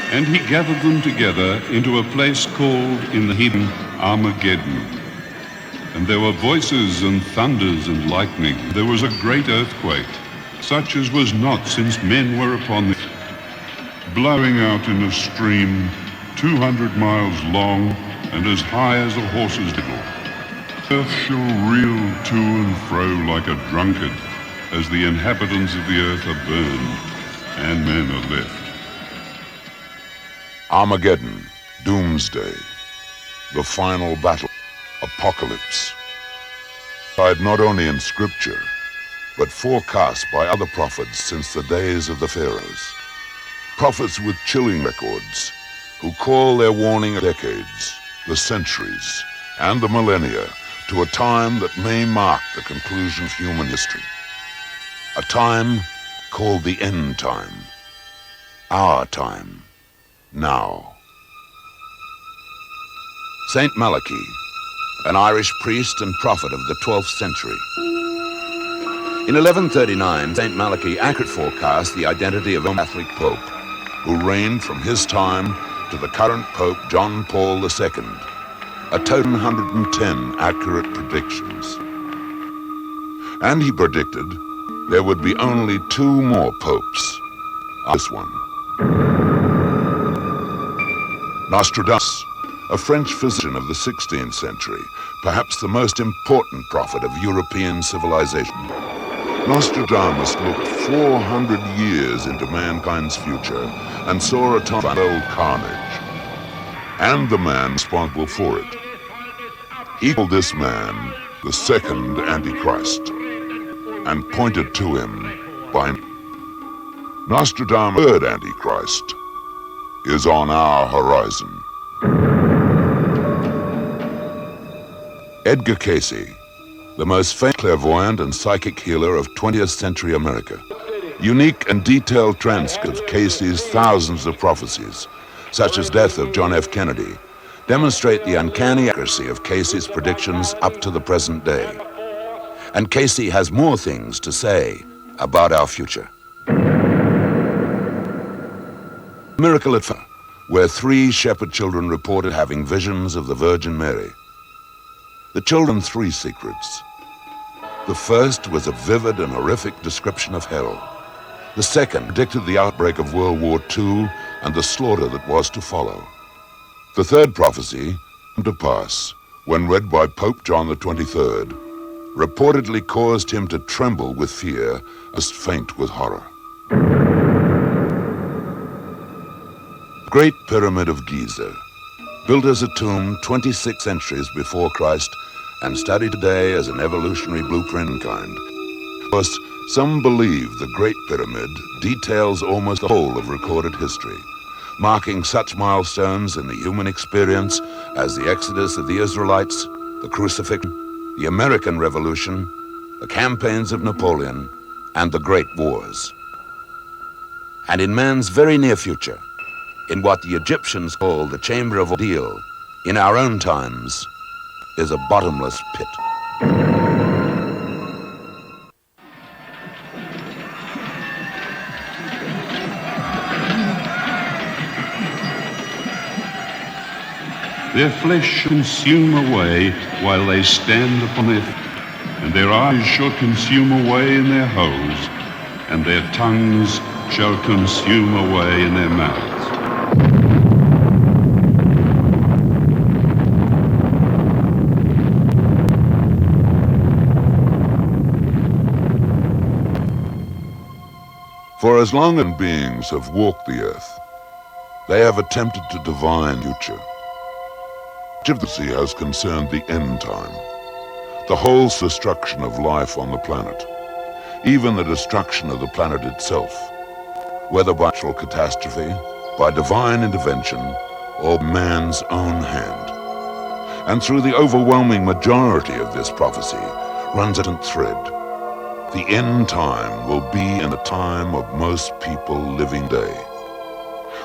And he gathered them together into a place called in the heathen Armageddon. And there were voices and thunders and lightning. There was a great earthquake, such as was not since men were upon the earth, blowing out in a stream 200 miles long and as high as a horse's middle. Earth shall reel to and fro like a drunkard, as the inhabitants of the earth are burned, and men are left. Armageddon, Doomsday, the final battle, Apocalypse. Tied not only in Scripture, but forecast by other prophets since the days of the pharaohs. Prophets with chilling records, who call their warning decades, the centuries, and the millennia to a time that may mark the conclusion of human history. A time called the end time. Our time. Now. Saint Malachi, an Irish priest and prophet of the 12th century. In 1139, Saint Malachi accurately forecast the identity of a Catholic pope, who reigned from his time to the current Pope John Paul II, a total 110 accurate predictions. And he predicted there would be only 2 more popes. This one. Nostradamus, a French physician of the 16th century, perhaps the most important prophet of European civilization. Nostradamus looked 400 years into mankind's future and saw a time of old carnage, and the man responsible for it. He called this man the second Antichrist, and pointed to him by Nostradamus' third Antichrist is on our horizon. Edgar Cayce, the most famous clairvoyant and psychic healer of 20th century America. Unique and detailed transcripts of Cayce's thousands of prophecies, such as death of John F. Kennedy, demonstrate the uncanny accuracy of Cayce's predictions up to the present day. And Cayce has more things to say about our future. Miracle at Fatima, where 3 shepherd children reported having visions of the Virgin Mary. The children 3 secrets. The first was a vivid and horrific description of hell. The second predicted the outbreak of World War II and the slaughter that was to follow. The third prophecy came to pass when read by Pope John XXIII, reportedly caused him to tremble with fear and faint with horror. The Great Pyramid of Giza, built as a tomb 26 centuries before Christ and studied today as an evolutionary blueprint of kind. Of course, some believe the Great Pyramid details almost the whole of recorded history, marking such milestones in the human experience as the exodus of the Israelites, the crucifixion, the American Revolution, the campaigns of Napoleon, and the Great Wars. And in man's very near future, in what the Egyptians called the Chamber of Ordeal, in our own times, is a bottomless pit. Their flesh shall consume away while they stand upon their feet, and their eyes shall consume away in their holes, and their tongues shall consume away in their mouths. For as long as beings have walked the earth, they have attempted to divine future. Prophecy has concerned the end time, the whole destruction of life on the planet, even the destruction of the planet itself, whether by natural catastrophe, by divine intervention, or man's own hand. And through the overwhelming majority of this prophecy runs a thread. The end time will be in the time of most people living today,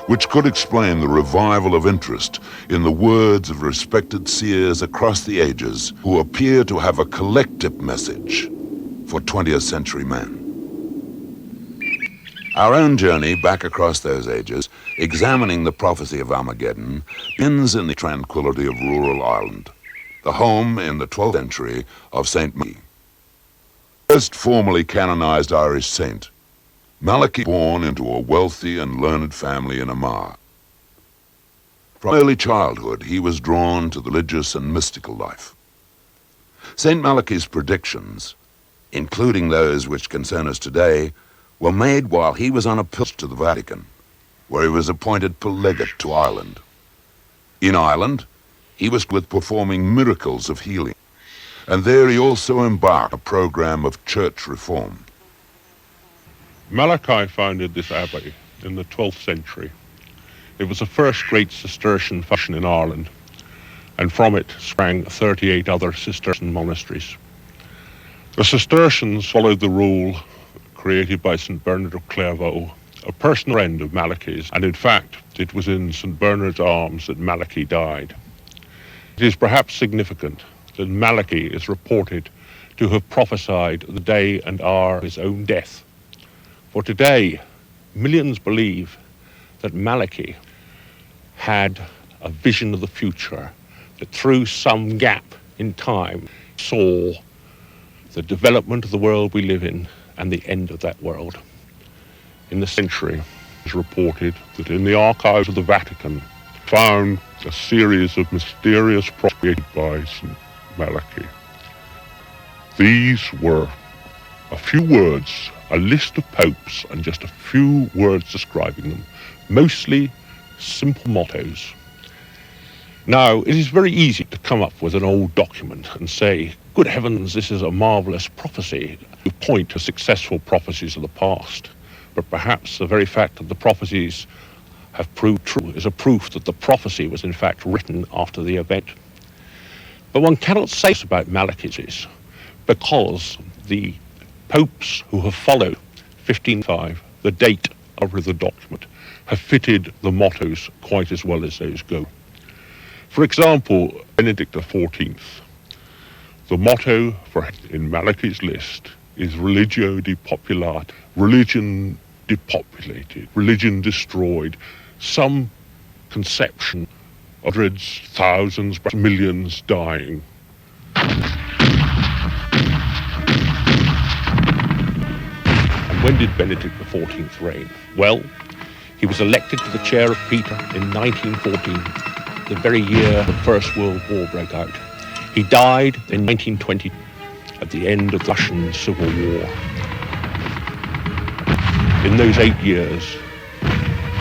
which could explain the revival of interest in the words of respected seers across the ages who appear to have a collective message for 20th century man. Our own journey back across those ages examining the prophecy of Armageddon, begins in the tranquility of rural Ireland, the home in the 12th century of St. Malachy. First formally canonized Irish saint, Malachy born into a wealthy and learned family in Armagh. From early childhood, he was drawn to the religious and mystical life. St. Malachy's predictions, including those which concern us today, were made while he was on a pilgrimage to the Vatican, where he was appointed legate to Ireland. In Ireland, he was with performing miracles of healing, and there he also embarked on a program of church reform. Malachy founded this abbey in the 12th century. It was the first great Cistercian faction in Ireland, and from it sprang 38 other Cistercian monasteries. The Cistercians followed the rule created by St. Bernard of Clairvaux, a personal friend of Malachy's, and in fact, it was in St. Bernard's arms that Malachy died. It is perhaps significant that Malachy is reported to have prophesied the day and hour of his own death. For today, millions believe that Malachy had a vision of the future, that through some gap in time saw the development of the world we live in and the end of that world. In the century, it is reported that in the archives of the Vatican found a series of mysterious prophecies created by St. Malachy. These were a few words, a list of popes, and just a few words describing them, mostly simple mottos. Now, it is very easy to come up with an old document and say, good heavens, this is a marvelous prophecy, to point to successful prophecies of the past. But perhaps the very fact that the prophecies have proved true is a proof that the prophecy was in fact written after the event. But one cannot say this about Malachy's, because the popes who have followed 1505, the date of the document, have fitted the mottos quite as well as those go. For example, Benedict XIV, the motto in Malachy's list is Religio depopulata, religion depopulated, religion destroyed, some conception of hundreds, thousands, millions dying. And when did Benedict XIV reign? Well, he was elected to the chair of Peter in 1914, the very year the First World War broke out. He died in 1920 at the end of the Russian Civil War. In those 8 years,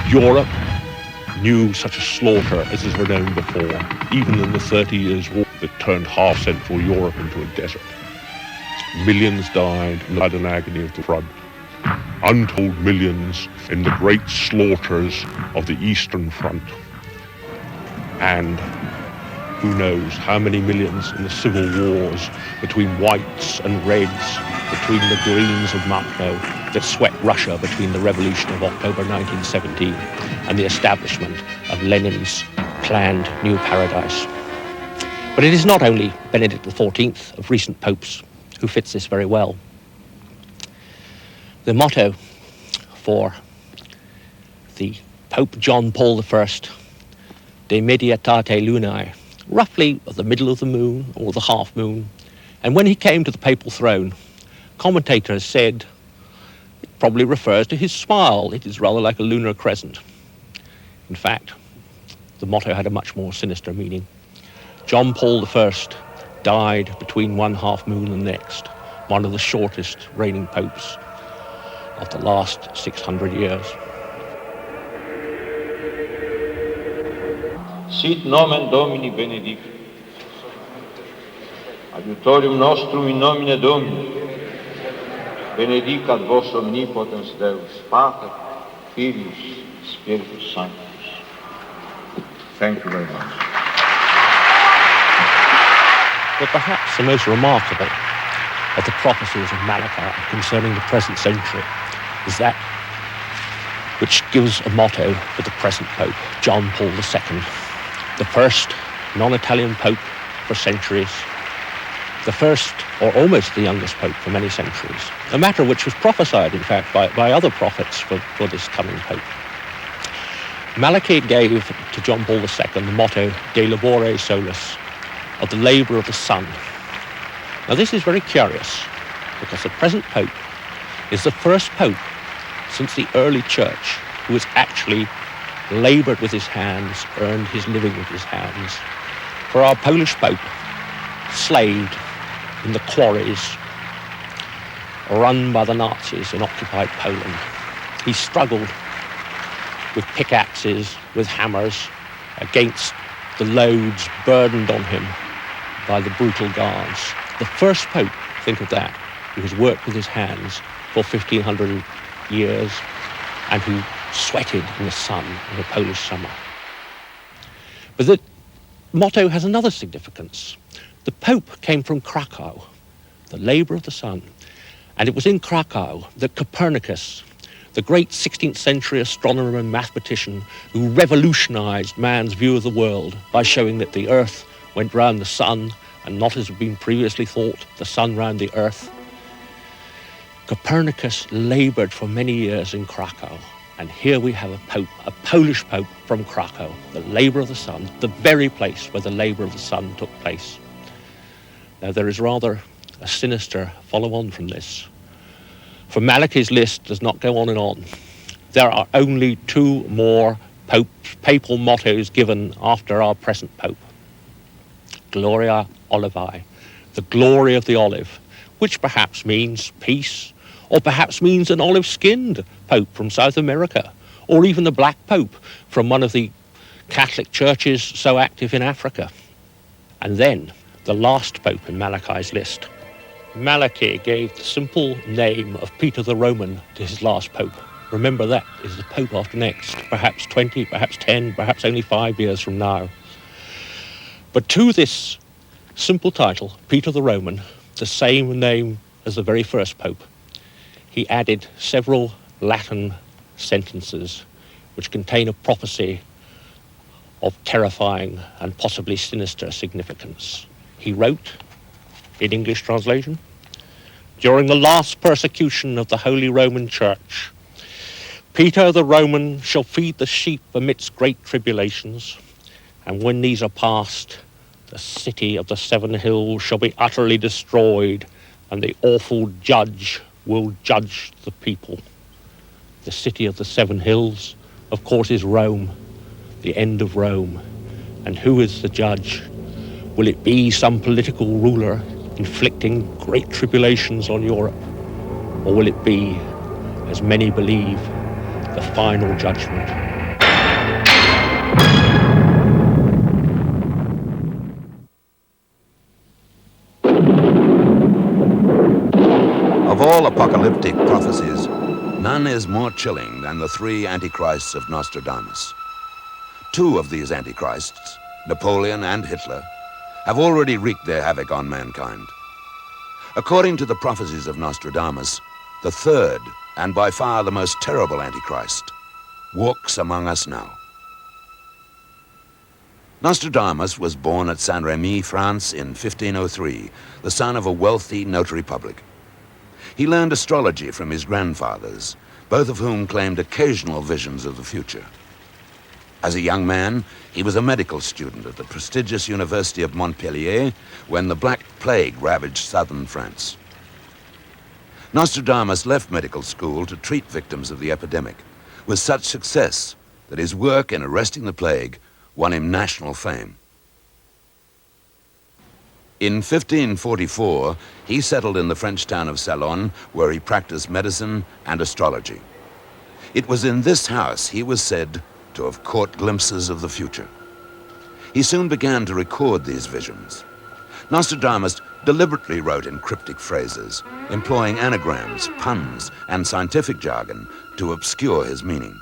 Europe knew such a slaughter as is known before, even in the 30 Years' War that turned half Central Europe into a desert. Millions died in the blood and agony of the front. Untold millions in the great slaughters of the Eastern Front. And who knows how many millions in the civil wars between whites and reds, between the Greens of Makhno, that swept Russia between the revolution of October 1917 and the establishment of Lenin's planned new paradise. But it is not only Benedict XIV of recent popes who fits this very well. The motto for the Pope John Paul I, De Medietate Lunae, roughly at the middle of the moon or the half moon. And when he came to the papal throne, commentators said it probably refers to his smile. It is rather like a lunar crescent. In fact, the motto had a much more sinister meaning. John Paul I died between one half moon and the next, one of the shortest reigning popes of the last 600 years. Sit nomen Domini benedictum. Adiutorium nostrum in nomine Domini. Benedicat vos omnipotens Deus, Pater, Filius, Spiritus Sanctus. Thank you very much. But perhaps the most remarkable of the prophecies of Malachi concerning the present century is that which gives a motto for the present Pope, John Paul II, the first non-Italian Pope for centuries, the first or almost the youngest Pope for many centuries, a matter which was prophesied, in fact, by other prophets for this coming Pope. Malachi gave to John Paul II the motto De Labore Solis, of the labour of the sun. Now this is very curious, because the present Pope is the first Pope since the early Church who has actually laboured with his hands, earned his living with his hands. For our Polish Pope slaved in the quarries run by the Nazis in occupied Poland. He struggled with pickaxes, with hammers, against the loads burdened on him by the brutal guards. The first Pope, think of that, who has worked with his hands for 1,500 years and who sweated in the sun in the Polish summer. But the motto has another significance. The Pope came from Krakow, the labour of the sun, and it was in Krakow that Copernicus, the great 16th century astronomer and mathematician who revolutionised man's view of the world by showing that the earth went round the sun and not as had been previously thought, the sun round the earth. Copernicus laboured for many years in Krakow, and here we have a Pope, a Polish Pope from Krakow, the labour of the sun, the very place where the labour of the sun took place. Now there is rather a sinister follow-on from this. For Malachi's list does not go on and on. There are only two more papal mottos given after our present Pope. Gloria Olivae, the glory of the olive, which perhaps means peace, or perhaps means an olive-skinned Pope from South America, or even the black Pope from one of the Catholic churches so active in Africa. And then the last Pope in Malachi's list. Malachi gave the simple name of Peter the Roman to his last Pope. Remember, that is the Pope after next, perhaps 20, perhaps 10, perhaps only 5 years from now. But to this simple title, Peter the Roman, the same name as the very first Pope, he added several Latin sentences which contain a prophecy of terrifying and possibly sinister significance. He wrote, in English translation, during the last persecution of the Holy Roman Church, Peter the Roman shall feed the sheep amidst great tribulations, and when these are past, the city of the 7 hills shall be utterly destroyed, and the awful judge will judge the people. The city of the 7 hills, of course, is Rome, the end of Rome. And who is the judge? Will it be some political ruler inflicting great tribulations on Europe? Or will it be, as many believe, the final judgment? Of all apocalyptic prophecies, none is more chilling than the 3 antichrists of Nostradamus. 2 of these antichrists, Napoleon and Hitler, have already wreaked their havoc on mankind. According to the prophecies of Nostradamus, the 3rd, and by far the most terrible antichrist, walks among us now. Nostradamus was born at Saint-Rémy, France in 1503, the son of a wealthy notary public. He learned astrology from his grandfathers, both of whom claimed occasional visions of the future. As a young man, he was a medical student at the prestigious University of Montpellier when the Black Plague ravaged southern France. Nostradamus left medical school to treat victims of the epidemic, with such success that his work in arresting the plague won him national fame. In 1544, he settled in the French town of Salon, where he practiced medicine and astrology. It was in this house he was said to have caught glimpses of the future. He soon began to record these visions. Nostradamus deliberately wrote in cryptic phrases, employing anagrams, puns, and scientific jargon to obscure his meaning.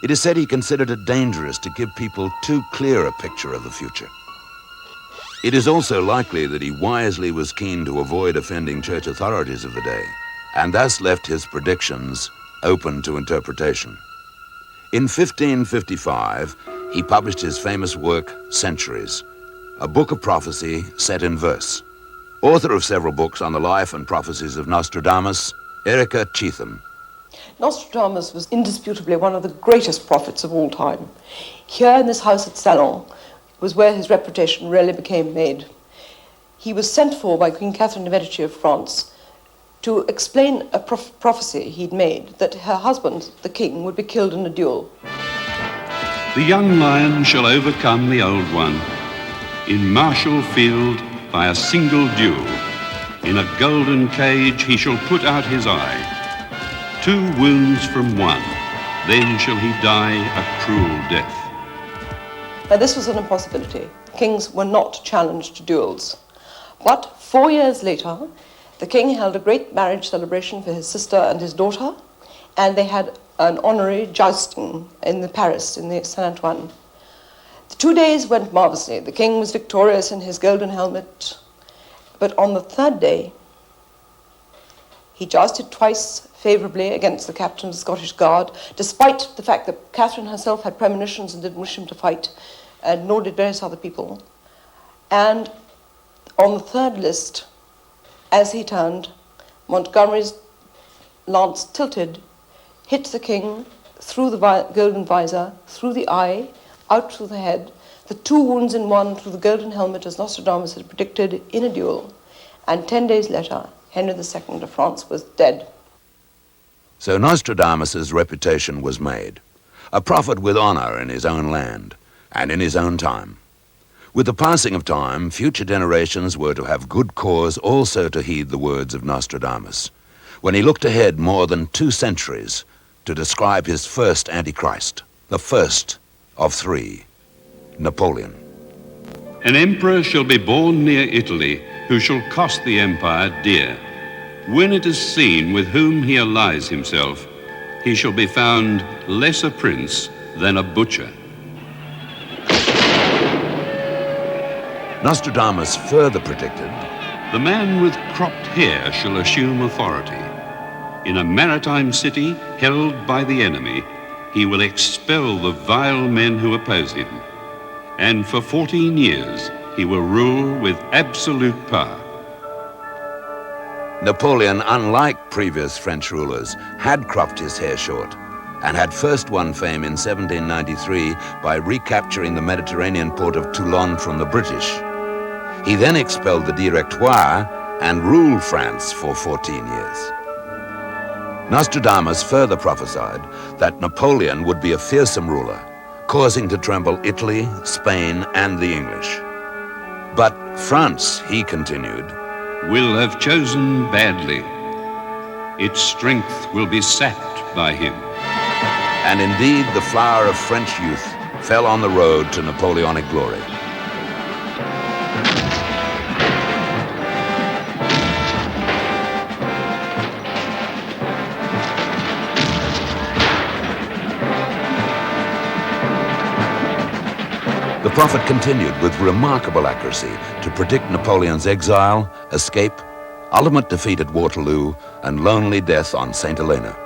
It is said he considered it dangerous to give people too clear a picture of the future. It is also likely that he wisely was keen to avoid offending church authorities of the day, and thus left his predictions open to interpretation. In 1555, he published his famous work, Centuries, a book of prophecy set in verse. Author of several books on the life and prophecies of Nostradamus, Erica Cheetham. Nostradamus was indisputably one of the greatest prophets of all time. Here in this house at Salon was where his reputation really became made. He was sent for by Queen Catherine de' Medici of France to explain a prophecy he'd made that her husband, the king, would be killed in a duel. The young lion shall overcome the old one in martial field by a single duel. In a golden cage he shall put out his eye. 2 wounds from one, then shall he die a cruel death. Now this was an impossibility. Kings were not challenged to duels. But 4 years later, the king held a great marriage celebration for his sister and his daughter, and they had an honorary jousting in Paris, in the Saint Antoine. The 2 days went marvelously. The king was victorious in his golden helmet, but on the 3rd day, he jousted twice favourably against the captain of the Scottish Guard, despite the fact that Catherine herself had premonitions and didn't wish him to fight, and nor did various other people. And on the 3rd list, as he turned, Montgomery's lance tilted, hit the king through the golden visor, through the eye, out through the head, the 2 wounds in one through the golden helmet, as Nostradamus had predicted, in a duel. And 10 days later, Henry II of France was dead. So Nostradamus's reputation was made, a prophet with honor in his own land and in his own time. With the passing of time, future generations were to have good cause also to heed the words of Nostradamus, when he looked ahead more than 2 centuries to describe his first Antichrist, the first of 3, Napoleon. An emperor shall be born near Italy, who shall cost the empire dear. When it is seen with whom he allies himself, he shall be found less a prince than a butcher. Nostradamus further predicted, The man with cropped hair shall assume authority. In a maritime city held by the enemy, he will expel the vile men who oppose him. And for 14 years, he will rule with absolute power. Napoleon, unlike previous French rulers, had cropped his hair short and had first won fame in 1793 by recapturing the Mediterranean port of Toulon from the British. He then expelled the Directoire and ruled France for 14 years. Nostradamus further prophesied that Napoleon would be a fearsome ruler, causing to tremble Italy, Spain, and the English. But France, he continued, will have chosen badly. Its strength will be sapped by him. and indeed the flower of French youth fell on the road to Napoleonic glory. The prophet continued with remarkable accuracy to predict Napoleon's exile, escape, ultimate defeat at Waterloo, and lonely death on St. Helena.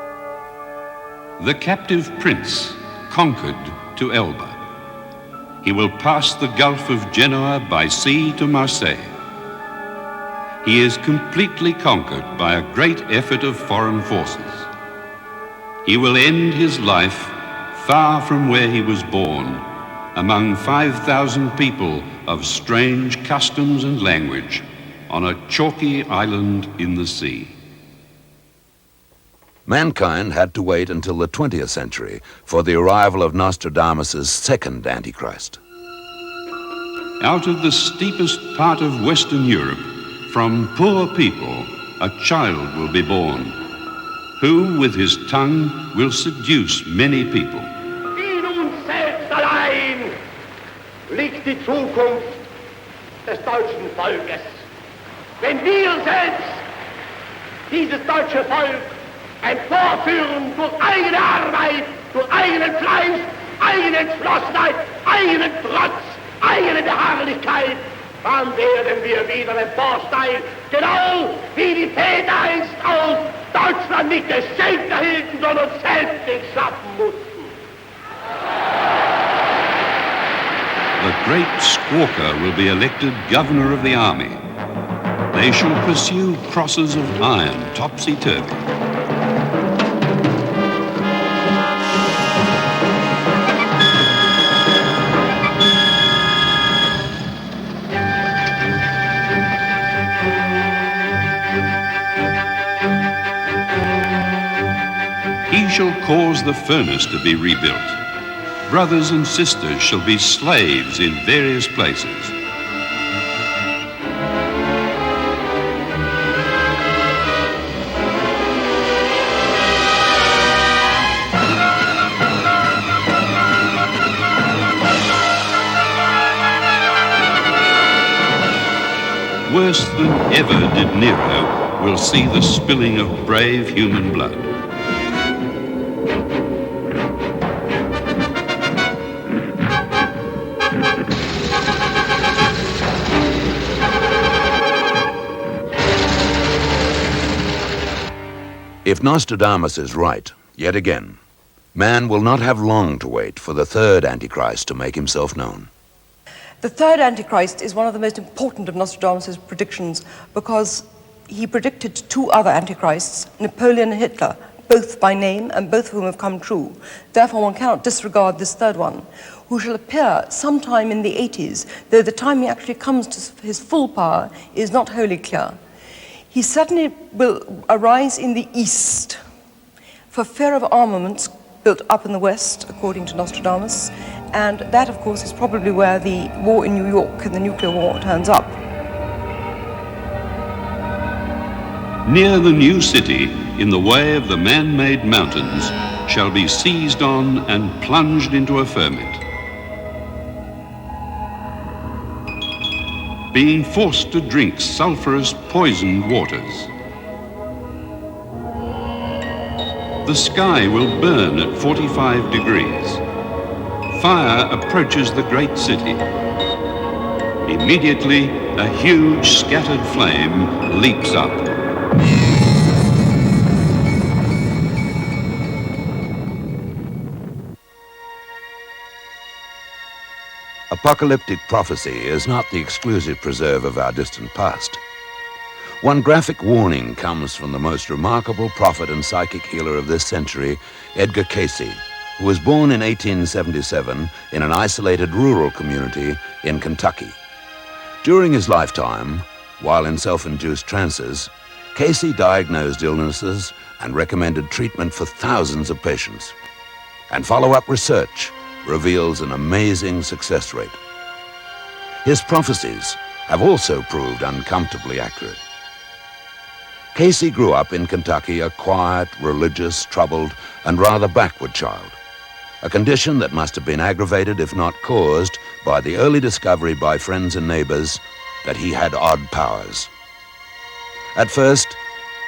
The captive prince conquered to Elba. He will pass the Gulf of Genoa by sea to Marseille. He is completely conquered by a great effort of foreign forces. He will end his life far from where he was born, among 5,000 people of strange customs and language on a chalky island in the sea. Mankind had to wait until the 20th century for the arrival of Nostradamus' second Antichrist. Out of the steepest part of Western Europe, from poor people, a child will be born, who with his tongue will seduce many people. In uns selbst allein liegt die Zukunft des deutschen Volkes. Wenn wir selbst dieses deutsche Volk emporführen durch eigene Arbeit, durch eigenen Fleiß, eigene Entschlossenheit, eigenen Trotz, eigene Beharrlichkeit, dann werden wir wieder emporsteigen, genau wie die Väter einst aus Deutschland nicht geschenkt erhielten, sondern selbst nicht schaffen mussten. The great Squawker will be elected governor of the army. They shall pursue crosses of iron topsy-turvy. shall cause the furnace to be rebuilt. Brothers and sisters shall be slaves in various places. Worse than ever did Nero will see the spilling of brave human blood. If Nostradamus is right, yet again, man will not have long to wait for the third Antichrist to make himself known. The third Antichrist is one of the most important of Nostradamus' predictions because he predicted two other Antichrists, Napoleon and Hitler, both by name and both of whom have come true. Therefore, one cannot disregard this third one, who shall appear sometime in the 80s, though the time he actually comes to his full power is not wholly clear. He certainly will arise in the East for fear of armaments built up in the West, according to Nostradamus, and that, of course, is probably where the war in New York and the nuclear war turns up. Near the new city, in the way of the man-made mountains, shall be seized on and plunged into a ferment. Being forced to drink sulphurous poisoned waters. The sky will burn at 45 degrees. Fire approaches the great city. Immediately, a huge scattered flame leaps up. Apocalyptic prophecy is not the exclusive preserve of our distant past. One graphic warning comes from the most remarkable prophet and psychic healer of this century, Edgar Cayce, who was born in 1877 in an isolated rural community in Kentucky. During his lifetime, while in self-induced trances, Cayce diagnosed illnesses and recommended treatment for thousands of patients. And follow-up research reveals an amazing success rate. His prophecies have also proved uncomfortably accurate. Cayce grew up in Kentucky a quiet, religious, troubled, and rather backward child, a condition that must have been aggravated, if not caused, by the early discovery by friends and neighbors that he had odd powers. At first,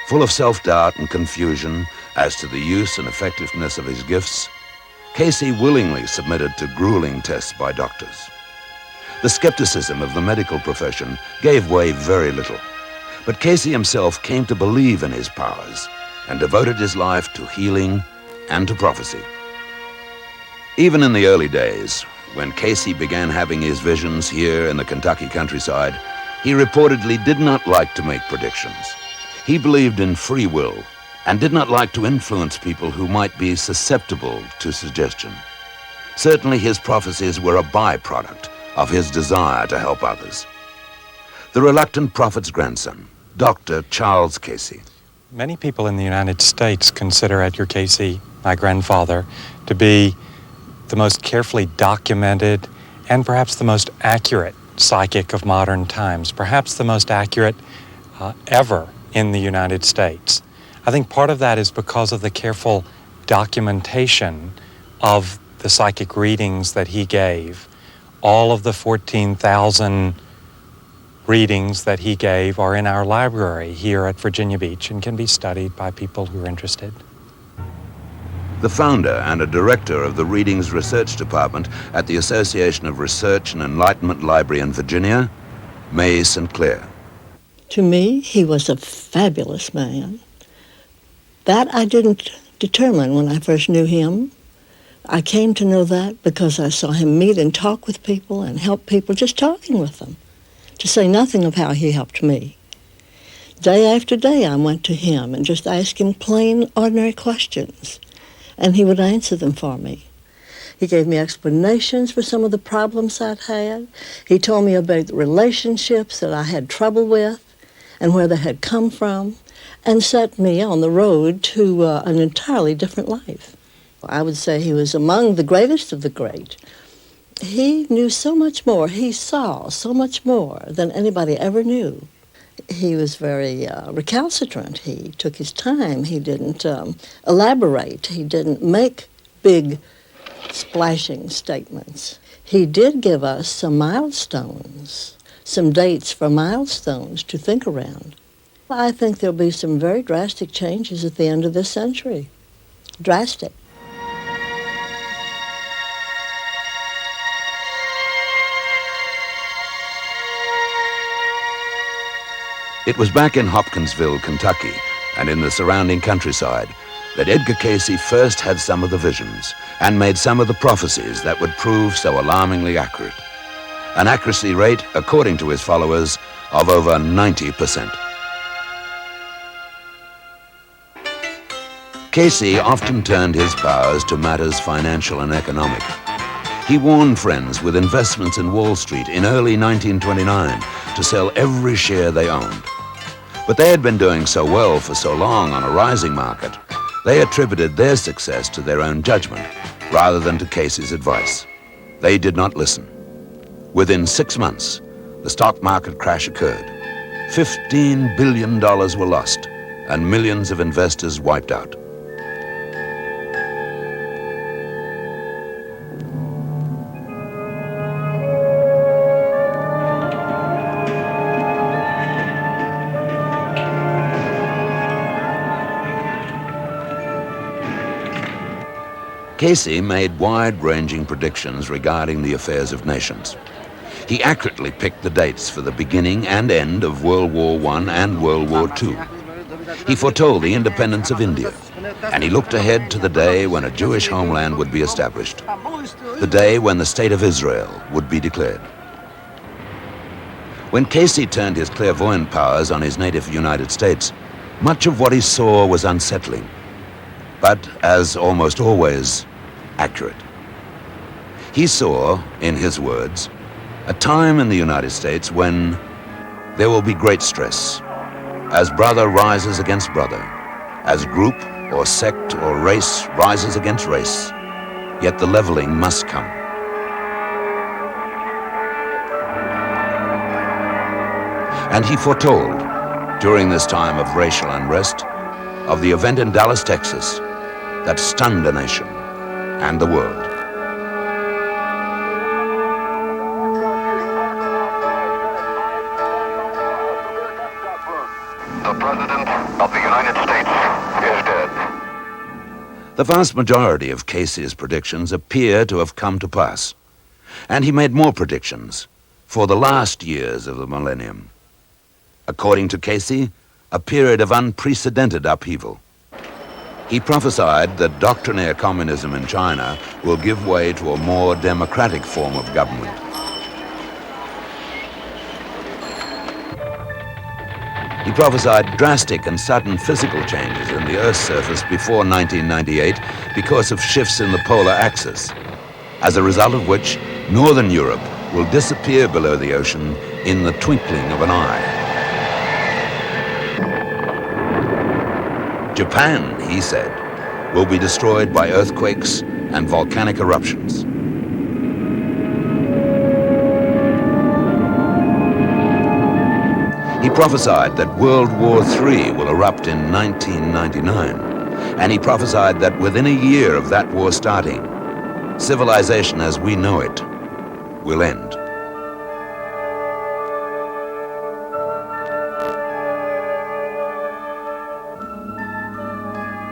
full of self-doubt and confusion as to the use and effectiveness of his gifts, Cayce willingly submitted to grueling tests by doctors. The skepticism of the medical profession gave way very little, but Cayce himself came to believe in his powers and devoted his life to healing and to prophecy. Even in the early days, when Cayce began having his visions here in the Kentucky countryside, he reportedly did not like to make predictions. He believed in free will and did not like to influence people who might be susceptible to suggestion. Certainly his prophecies were a byproduct of his desire to help others. The reluctant prophet's grandson, Dr. Charles Cayce. Many people in the United States consider Edgar Cayce, my grandfather, to be the most carefully documented and perhaps the most accurate psychic of modern times, perhaps the most accurate ever in the United States. I think part of that is because of the careful documentation of the psychic readings that he gave. All of the 14,000 readings that he gave are in our library here at Virginia Beach and can be studied by people who are interested. The founder and a director of the Readings Research Department at the Association of Research and Enlightenment Library in Virginia, May St. Clair. To me, he was a fabulous man. That I didn't determine when I first knew him. I came to know that because I saw him meet and talk with people and help people just talking with them, to say nothing of how he helped me. Day after day, I went to him and just asked him plain, ordinary questions, and he would answer them for me. He gave me explanations for some of the problems I'd had. He told me about the relationships that I had trouble with and where they had come from. and set me on the road to an entirely different life. I would say he was among the greatest of the great. He knew so much more, he saw so much more than anybody ever knew. He was very recalcitrant. He took his time. He didn't elaborate. He didn't make big, splashing statements. He did give us some milestones, some dates for milestones to think around. I think there'll be some very drastic changes at the end of this century. Drastic. It was back in Hopkinsville, Kentucky, and in the surrounding countryside that Edgar Cayce first had some of the visions and made some of the prophecies that would prove so alarmingly accurate. An accuracy rate, according to his followers, of over 90%. Cayce often turned his powers to matters financial and economic. He warned friends with investments in Wall Street in early 1929 to sell every share they owned. But they had been doing so well for so long on a rising market, they attributed their success to their own judgment rather than to Cayce's advice. They did not listen. Within 6 months, the stock market crash occurred. $15 billion were lost and millions of investors wiped out. Cayce made wide-ranging predictions regarding the affairs of nations. He accurately picked the dates for the beginning and end of World War I and World War II. He foretold the independence of India, and he looked ahead to the day when a Jewish homeland would be established, the day when the State of Israel would be declared. When Cayce turned his clairvoyant powers on his native United States, much of what he saw was unsettling, but, as almost always, accurate. He saw, in his words, a time in the United States when there will be great stress, as brother rises against brother, as group or sect or race rises against race, yet the leveling must come. And he foretold, during this time of racial unrest, of the event in Dallas, Texas, that stunned a nation and the world. The President of the United States is dead. The vast majority of Cayce's predictions appear to have come to pass, and he made more predictions for the last years of the millennium. According to Cayce, a period of unprecedented upheaval. He prophesied that doctrinaire communism in China will give way to a more democratic form of government. He prophesied drastic and sudden physical changes in the Earth's surface before 1998 because of shifts in the polar axis, as a result of which northern Europe will disappear below the ocean in the twinkling of an eye. Japan, he said, will be destroyed by earthquakes and volcanic eruptions. He prophesied that World War III will erupt in 1999, and he prophesied that within a year of that war starting, civilization as we know it will end.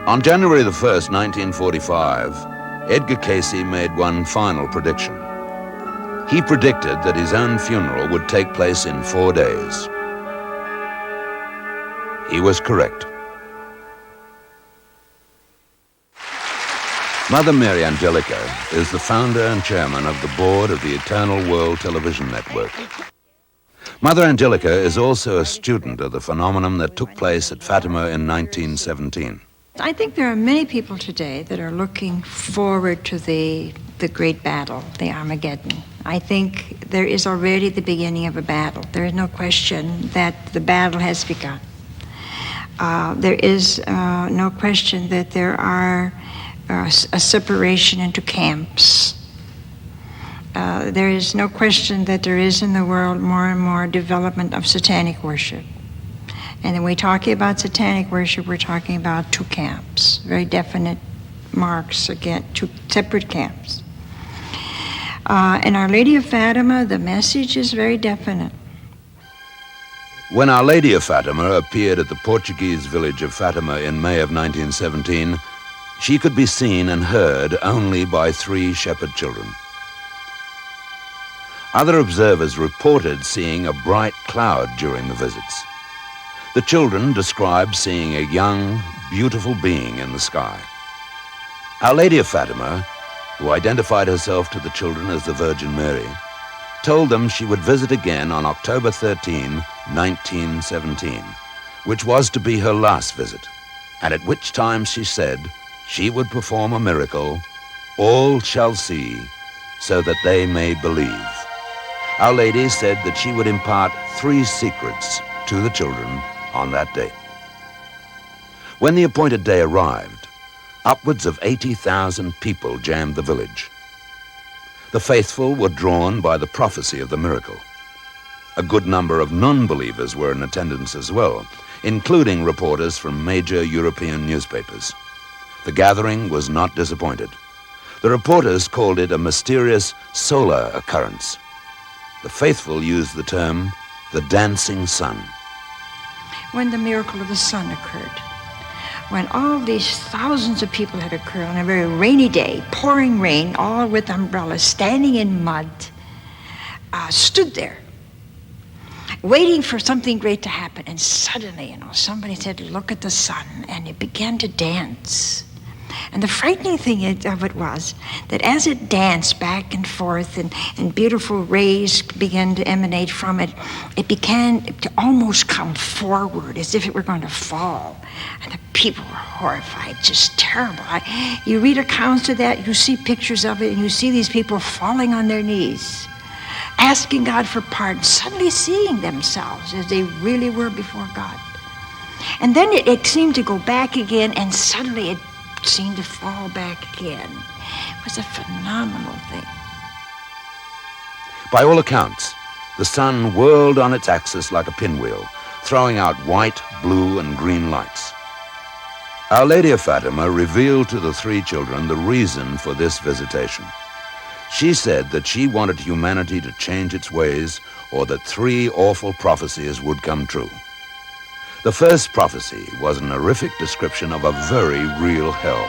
On January the 1st, 1945, Edgar Cayce made one final prediction. He predicted that his own funeral would take place in 4 days. He was correct. Mother Mary Angelica is the founder and chairman of the board of the Eternal World Television Network. Mother Angelica is also a student of the phenomenon that took place at Fatima in 1917. I think there are many people today that are looking forward to the great battle, the Armageddon. I think there is already the beginning of a battle. There is no question that the battle has begun. There is no question that there are a separation into camps. There is no question that there is in the world more and more development of satanic worship. And when we're talking about satanic worship, we're talking about two camps, very definite marks, again, two separate camps. In Our Lady of Fatima, the message is very definite. When Our Lady of Fatima appeared at the Portuguese village of Fatima in May of 1917, she could be seen and heard only by 3 shepherd children. Other observers reported seeing a bright cloud during the visits. The children described seeing a young, beautiful being in the sky. Our Lady of Fatima, who identified herself to the children as the Virgin Mary, told them she would visit again on October 13, 1917, which was to be her last visit, and at which time she said she would perform a miracle, all shall see, so that they may believe. Our Lady said that she would impart 3 secrets to the children on that day. When the appointed day arrived, upwards of 80,000 people jammed the village. The faithful were drawn by the prophecy of the miracle. A good number of non-believers were in attendance as well, including reporters from major European newspapers. The gathering was not disappointed. The reporters called it a mysterious solar occurrence. The faithful used the term, the dancing sun. When the miracle of the sun occurred, when all these thousands of people had occurred on a very rainy day, pouring rain, all with umbrellas, standing in mud, stood there, waiting for something great to happen. And suddenly, somebody said, look at the sun, and it began to dance. And the frightening thing of it was that as it danced back and forth and beautiful rays began to emanate from it, it began to almost come forward as if it were going to fall. And the people were horrified, just terrible. You read accounts of that, you see pictures of it, and you see these people falling on their knees, asking God for pardon, suddenly seeing themselves as they really were before God. And then it seemed to go back again, and suddenly it seemed to fall back again. It was a phenomenal thing. By all accounts, the sun whirled on its axis like a pinwheel, throwing out white, blue, and green lights. Our Lady of Fatima revealed to the 3 children the reason for this visitation. She said that she wanted humanity to change its ways, or that 3 awful prophecies would come true. The first prophecy was an horrific description of a very real hell.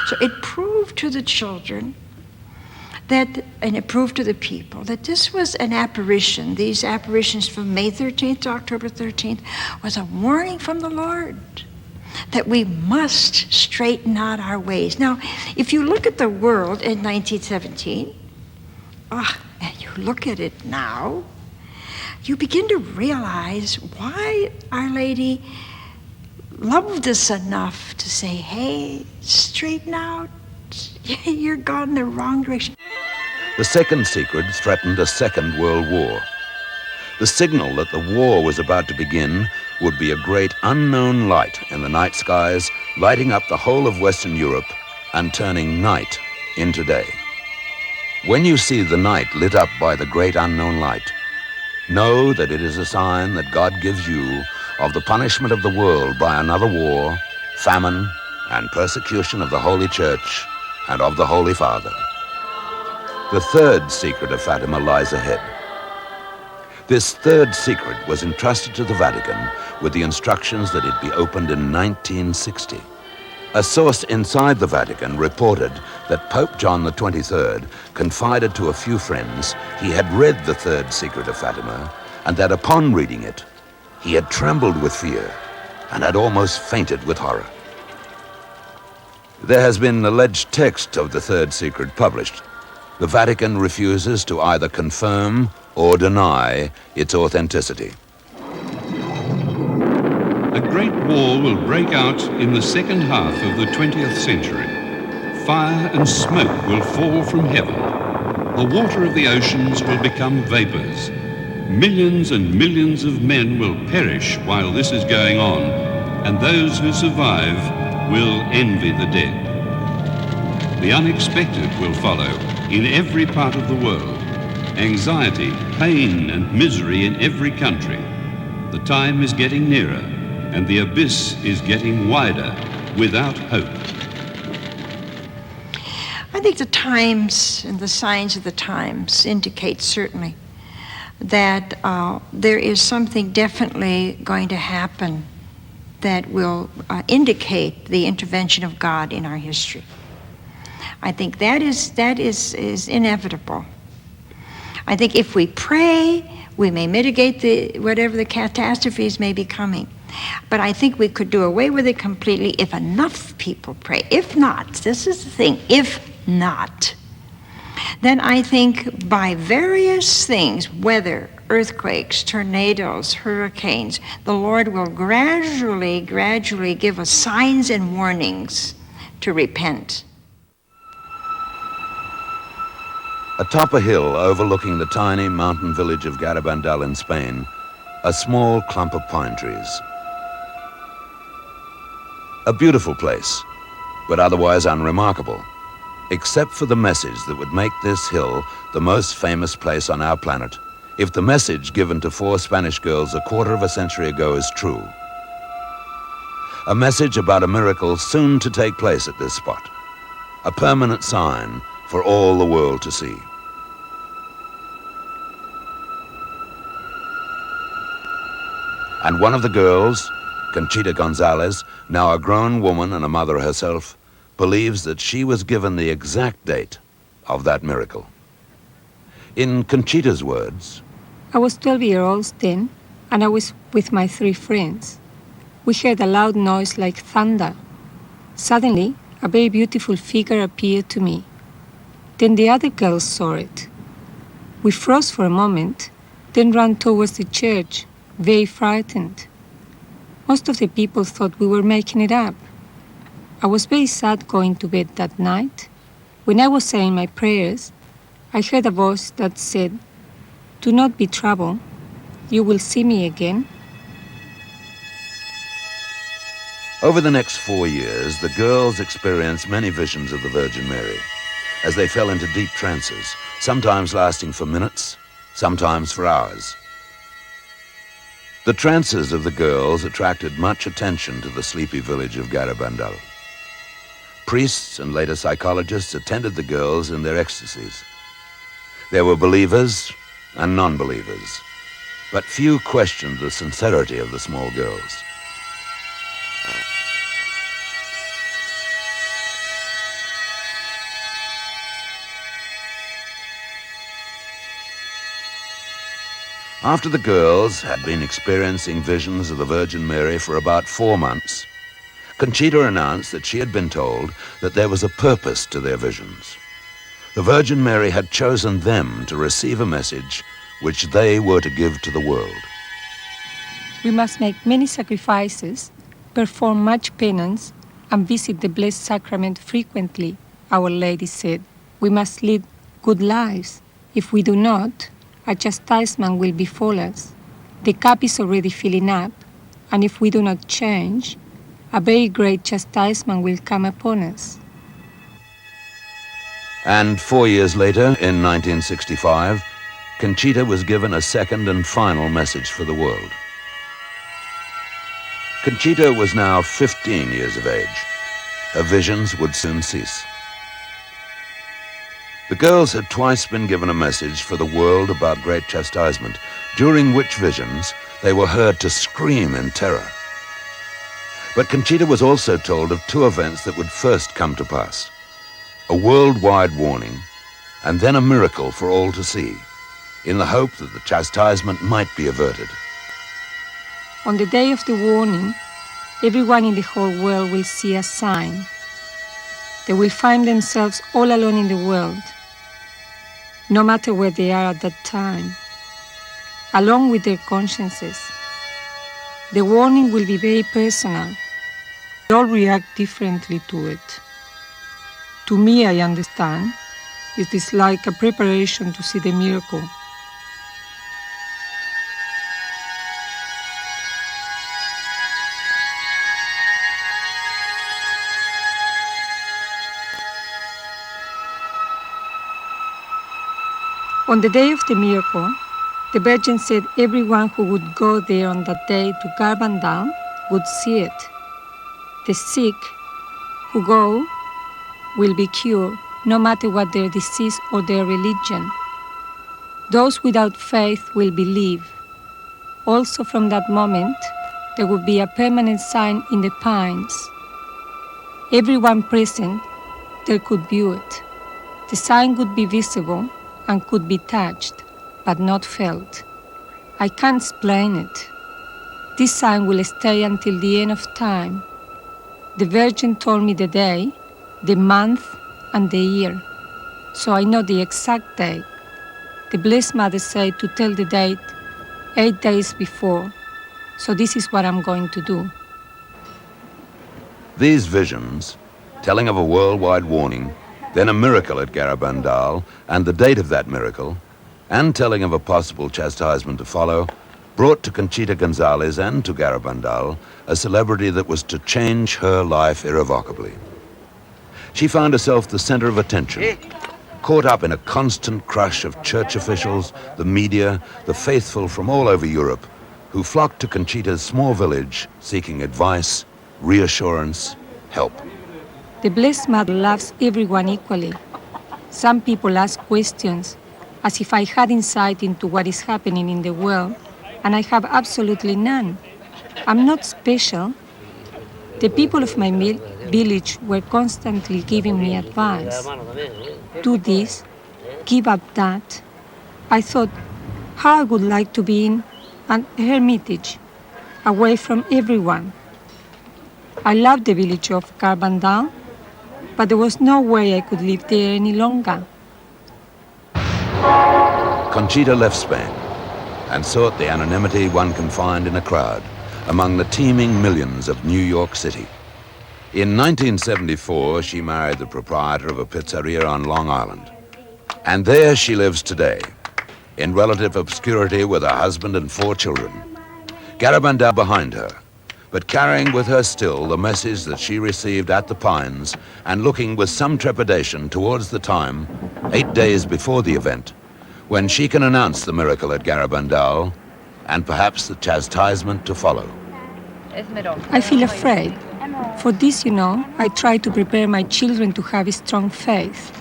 So it proved to the children and it proved to the people that this was an apparition. These apparitions from May 13th to October 13th was a warning from the Lord that we must straighten out our ways. Now, if you look at the world in 1917, and you look at it now, you begin to realize why Our Lady loved us enough to say, hey, straighten out. You're gone in the wrong direction. The second secret threatened a Second World War. The signal that the war was about to begin would be a great unknown light in the night skies, lighting up the whole of Western Europe and turning night into day. When you see the night lit up by the great unknown light, know that it is a sign that God gives you of the punishment of the world by another war, famine, and persecution of the Holy Church and of the Holy Father. The third secret of Fatima lies ahead. This third secret was entrusted to the Vatican with the instructions that it be opened in 1960. A source inside the Vatican reported that Pope John XXIII confided to a few friends he had read the third secret of Fatima, and that upon reading it, he had trembled with fear and had almost fainted with horror. There has been an alleged text of the third secret published. The Vatican refuses to either confirm or deny its authenticity. A great war will break out in the second half of the 20th century. Fire and smoke will fall from heaven. The water of the oceans will become vapors. Millions and millions of men will perish while this is going on, and those who survive will envy the dead. The unexpected will follow in every part of the world. Anxiety, pain, and misery in every country. The time is getting nearer, and the abyss is getting wider without hope. I think the times and the signs of the times indicate certainly that there is something definitely going to happen that will indicate the intervention of God in our history. I think that is inevitable. I think if we pray, we may mitigate whatever the catastrophes may be coming. But I think we could do away with it completely if enough people pray. If not, this is the thing, if not, then I think by various things, weather, earthquakes, tornadoes, hurricanes, the Lord will gradually give us signs and warnings to repent. Atop a hill overlooking the tiny mountain village of Garabandal in Spain, a small clump of pine trees. A beautiful place, but otherwise unremarkable, except for the message that would make this hill the most famous place on our planet, if the message given to 4 Spanish girls a quarter of a century ago is true. A message about a miracle soon to take place at this spot, a permanent sign for all the world to see. And one of the girls, Conchita Gonzalez, now a grown woman and a mother herself, believes that she was given the exact date of that miracle. In Conchita's words, I was 12 years old then, and I was with my 3 friends. We heard a loud noise like thunder. Suddenly, a very beautiful figure appeared to me. Then the other girls saw it. We froze for a moment, then ran towards the church, very frightened. Most of the people thought we were making it up. I was very sad going to bed that night. When I was saying my prayers, I heard a voice that said, "Do not be troubled. You will see me again." Over the next 4 years, the girls experienced many visions of the Virgin Mary as they fell into deep trances, sometimes lasting for minutes, sometimes for hours. The trances of the girls attracted much attention to the sleepy village of Garabandal. Priests and later psychologists attended the girls in their ecstasies. There were believers and non-believers, but few questioned the sincerity of the small girls. After the girls had been experiencing visions of the Virgin Mary for about 4 months, Conchita announced that she had been told that there was a purpose to their visions. The Virgin Mary had chosen them to receive a message which they were to give to the world. We must make many sacrifices, perform much penance, and visit the Blessed Sacrament frequently, Our Lady said. We must lead good lives. If we do not, a chastisement will befall us. The cup is already filling up, and if we do not change, a very great chastisement will come upon us. And 4 years later, in 1965, Conchita was given a second and final message for the world. Conchita was now 15 years of age. Her visions would soon cease. The girls had twice been given a message for the world about great chastisement, during which visions they were heard to scream in terror. But Conchita was also told of 2 events that would first come to pass: a worldwide warning, and then a miracle for all to see, in the hope that the chastisement might be averted. On the day of the warning, everyone in the whole world will see a sign. They will find themselves all alone in the world, no matter where they are at that time, along with their consciences. The warning will be very personal. We all react differently to it. To me, I understand, it is like a preparation to see the miracle. On the day of the miracle, the Virgin said everyone who would go there on that day to Garbandal would see it. The sick who go will be cured, no matter what their disease or their religion. Those without faith will believe. Also from that moment, there would be a permanent sign in the pines. Everyone present there could view it. The sign would be visible and could be touched, but not felt. I can't explain it. This sign will stay until the end of time. The Virgin told me the day, the month, and the year, so I know the exact date. The Blessed Mother said to tell the date 8 days before, so this is what I'm going to do. These visions, telling of a worldwide warning, then a miracle at Garabandal, and the date of that miracle, and telling of a possible chastisement to follow, brought to Conchita Gonzalez and to Garabandal a celebrity that was to change her life irrevocably. She found herself the center of attention, caught up in a constant crush of church officials, the media, the faithful from all over Europe, who flocked to Conchita's small village seeking advice, reassurance, help. The Blessed Mother loves everyone equally. Some people ask questions, as if I had insight into what is happening in the world, and I have absolutely none. I'm not special. The people of my village were constantly giving me advice. Do this, give up that. I thought how I would like to be in an hermitage, away from everyone. I loved the village of Garbandal, but there was no way I could live there any longer. Conchita left Spain and sought the anonymity one can find in a crowd among the teeming millions of New York City. In 1974, she married the proprietor of a pizzeria on Long Island. And there she lives today, in relative obscurity with her husband and 4 children. Garabandal behind her, but carrying with her still the message that she received at the Pines and looking with some trepidation towards the time, 8 days before the event, when she can announce the miracle at Garabandal and perhaps the chastisement to follow. I feel afraid. For this, I try to prepare my children to have a strong faith.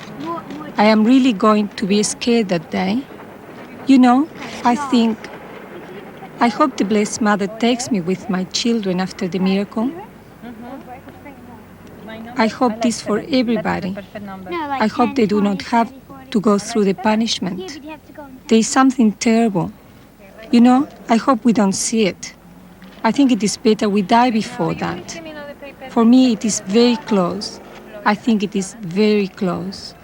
I am really going to be scared that day. I hope the Blessed Mother takes me with my children after the miracle. I hope this for everybody. I hope they do not have to go through the punishment. There is something terrible. I hope we don't see it. I think it is better we die before that. For me, it is very close. I think it is very close.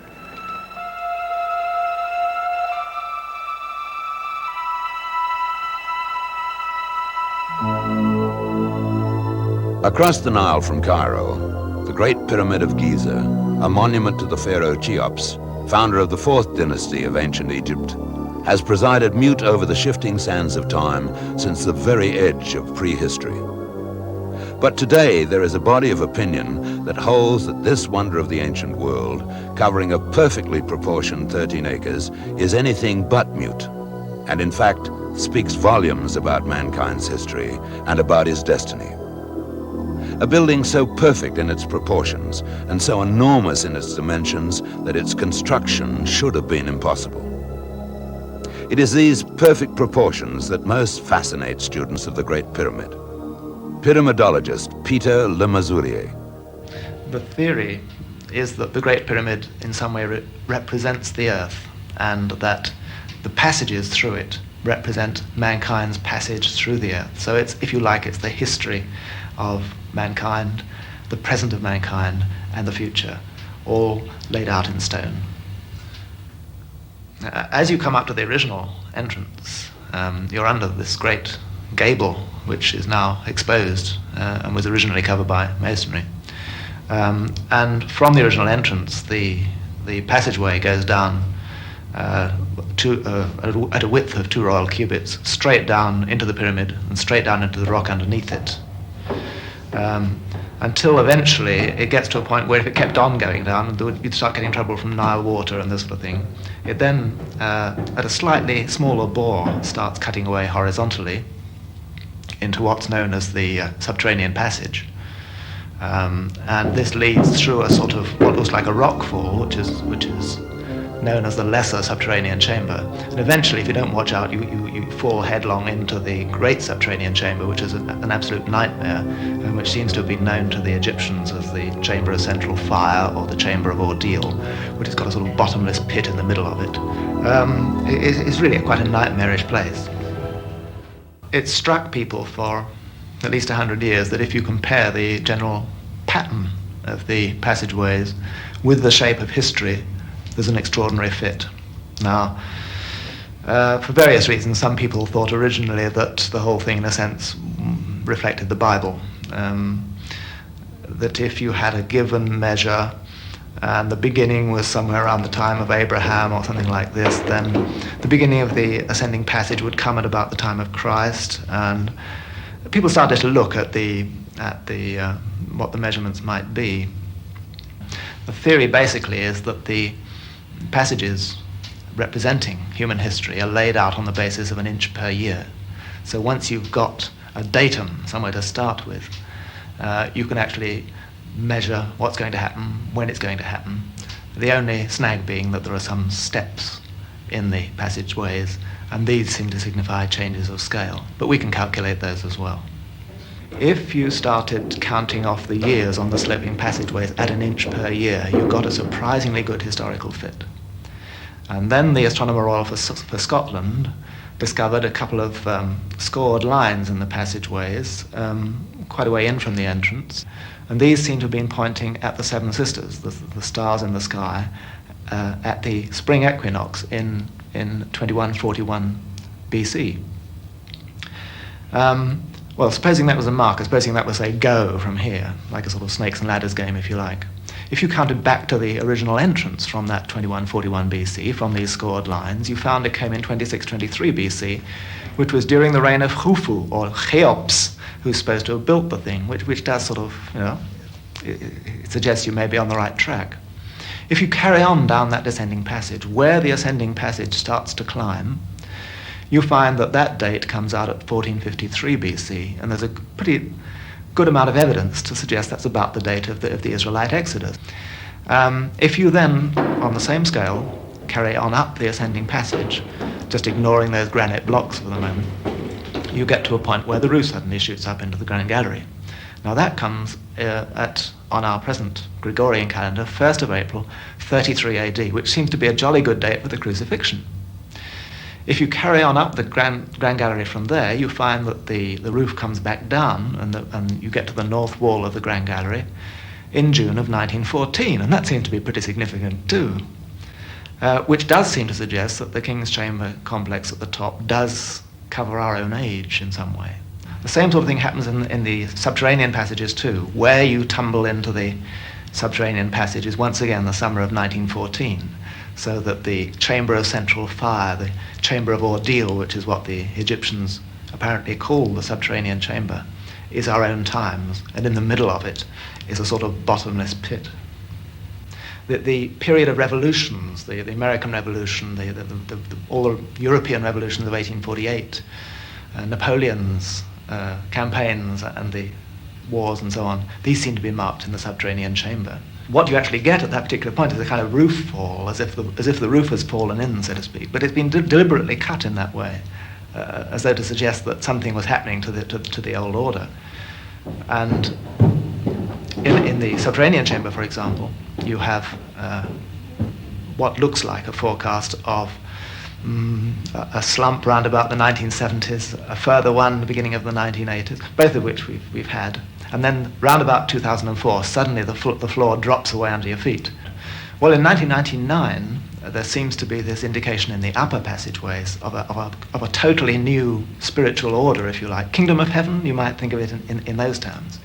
Across the Nile from Cairo, the Great Pyramid of Giza, a monument to the pharaoh Cheops, founder of the 4th dynasty of ancient Egypt, has presided mute over the shifting sands of time since the very edge of prehistory. But today there is a body of opinion that holds that this wonder of the ancient world, covering a perfectly proportioned 13 acres, is anything but mute, and in fact speaks volumes about mankind's history and about his destiny. A building so perfect in its proportions and so enormous in its dimensions that its construction should have been impossible. It is these perfect proportions that most fascinate students of the Great Pyramid. Pyramidologist Peter Le Masurier. The theory is that the Great Pyramid in some way represents the Earth, and that the passages through it represent mankind's passage through the Earth. So it's, if you like, it's the history of mankind, the present of mankind, and the future, all laid out in stone. As you come up to the original entrance, you're under this great gable, which is now exposed and was originally covered by masonry. And from the original entrance, the passageway goes down at a width of 2 royal cubits, straight down into the pyramid and straight down into the rock underneath it. Until eventually it gets to a point where if it kept on going down, you'd start getting trouble from Nile water and this sort of thing. It then, at a slightly smaller bore, starts cutting away horizontally into what's known as the subterranean passage. And this leads through a sort of what looks like a rock fall, which is known as the lesser subterranean chamber. And eventually, if you don't watch out, you fall headlong into the great subterranean chamber, which is an absolute nightmare, and which seems to have been known to the Egyptians as the chamber of central fire or the chamber of ordeal, which has got a sort of bottomless pit in the middle of it. It's really quite a nightmarish place. It struck people for at least 100 years that if you compare the general pattern of the passageways with the shape of history, there's an extraordinary fit. Now, for various reasons, some people thought originally that the whole thing, in a sense, reflected the Bible. That if you had a given measure and the beginning was somewhere around the time of Abraham or something like this, then the beginning of the ascending passage would come at about the time of Christ, and people started to look at what the measurements might be. The theory basically is that the passages representing human history are laid out on the basis of an inch per year. So once you've got a datum, somewhere to start with, you can actually measure what's going to happen, when it's going to happen. The only snag being that there are some steps in the passageways, and these seem to signify changes of scale. But we can calculate those as well. If you started counting off the years on the sloping passageways at an inch per year, you got a surprisingly good historical fit. And then the Astronomer Royal for Scotland discovered a couple of scored lines in the passageways, quite a way in from the entrance. And these seem to have been pointing at the Seven Sisters, the stars in the sky, at the spring equinox in 2141 BC. Well, supposing that was a marker, supposing that was a go from here, like a sort of snakes and ladders game, if you like. If you counted back to the original entrance from that 2141 BC, from these scored lines, you found it came in 2623 BC, which was during the reign of Khufu, or Cheops, who's supposed to have built the thing, which does sort of, it suggests you may be on the right track. If you carry on down that descending passage, where the ascending passage starts to climb, you find that that date comes out at 1453 BC, and there's a pretty good amount of evidence to suggest that's about the date of the Israelite Exodus. If you then, on the same scale, carry on up the ascending passage, just ignoring those granite blocks for the moment, you get to a point where the roof suddenly shoots up into the Grand Gallery. Now that comes on our present Gregorian calendar, 1st of April, 33 AD, which seems to be a jolly good date for the crucifixion. If you carry on up the Grand Gallery from there, you find that the roof comes back down and you get to the north wall of the Grand Gallery in June of 1914, and that seems to be pretty significant too, which does seem to suggest that the King's Chamber complex at the top does cover our own age in some way. The same sort of thing happens in the subterranean passages too. Where you tumble into the subterranean passage is once again the summer of 1914. So that the chamber of central fire, the chamber of ordeal, which is what the Egyptians apparently call the subterranean chamber, is our own times, and in the middle of it is a sort of bottomless pit. The period of revolutions, the American Revolution, all the European revolutions of 1848, Napoleon's campaigns and the wars and so on, these seem to be marked in the subterranean chamber. What you actually get at that particular point is a kind of roof fall, as if the roof has fallen in, so to speak. But it's been deliberately cut in that way, as though to suggest that something was happening to the old order. And in the subterranean chamber, for example, you have what looks like a forecast of a slump round about the 1970s, a further one at the beginning of the 1980s, both of which we've had. And then round about 2004, suddenly the floor drops away under your feet. Well, in 1999, there seems to be this indication in the upper passageways of a totally new spiritual order, if you like. Kingdom of heaven, you might think of it in those terms.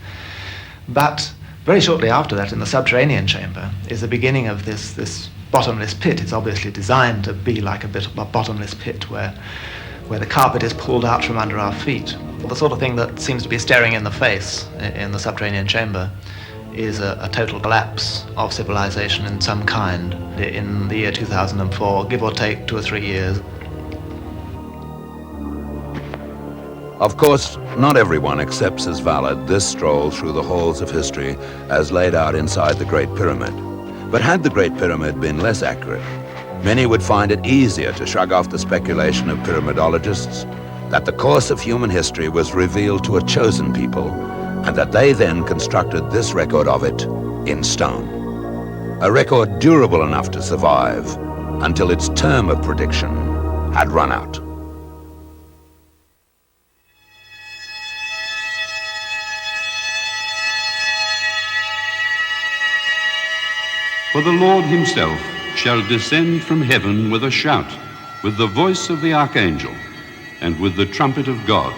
But very shortly after that, in the subterranean chamber, is the beginning of this bottomless pit. It's obviously designed to be like a bit of a bottomless pit where the carpet is pulled out from under our feet. The sort of thing that seems to be staring in the face in the subterranean chamber is a total collapse of civilization in some kind in the year 2004, give or take 2 or 3 years. Of course, not everyone accepts as valid this stroll through the halls of history as laid out inside the Great Pyramid. But had the Great Pyramid been less accurate, many would find it easier to shrug off the speculation of pyramidologists that the course of human history was revealed to a chosen people, and that they then constructed this record of it in stone. A record durable enough to survive until its term of prediction had run out. For the Lord himself shall descend from heaven with a shout, with the voice of the archangel, and with the trumpet of God.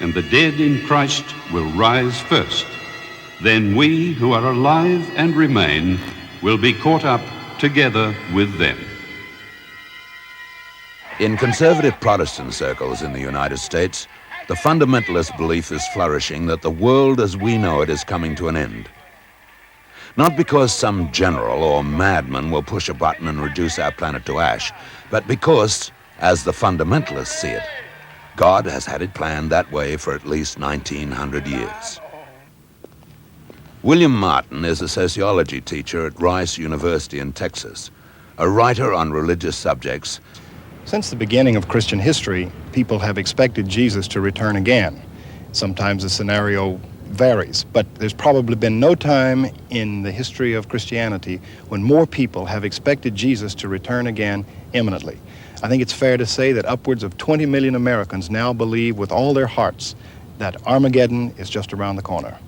And the dead in Christ will rise first. Then we who are alive and remain will be caught up together with them. In conservative Protestant circles in the United States, the fundamentalist belief is flourishing that the world as we know it is coming to an end. Not because some general or madman will push a button and reduce our planet to ash, but because, as the fundamentalists see it, God has had it planned that way for at least 1900 years. William Martin is a sociology teacher at Rice University in Texas, a writer on religious subjects. Since the beginning of Christian history, people have expected Jesus to return again. Sometimes the scenario varies, but there's probably been no time in the history of Christianity when more people have expected Jesus to return again imminently. I think it's fair to say that upwards of 20 million Americans now believe with all their hearts that Armageddon is just around the corner.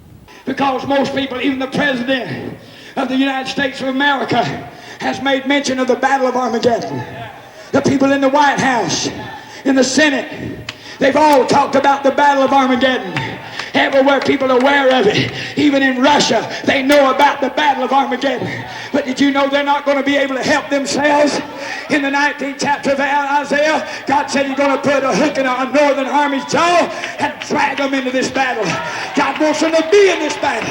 Because most people, even the President of the United States of America, has made mention of the Battle of Armageddon. The people in the White House, in the Senate, they've all talked about the Battle of Armageddon. Everywhere people are aware of it. Even in Russia, they know about the Battle of Armageddon. But did you know they're not going to be able to help themselves? In the 19th chapter of Isaiah, God said he's going to put a hook in a northern army's jaw and drag them into this battle. God wants them to be in this battle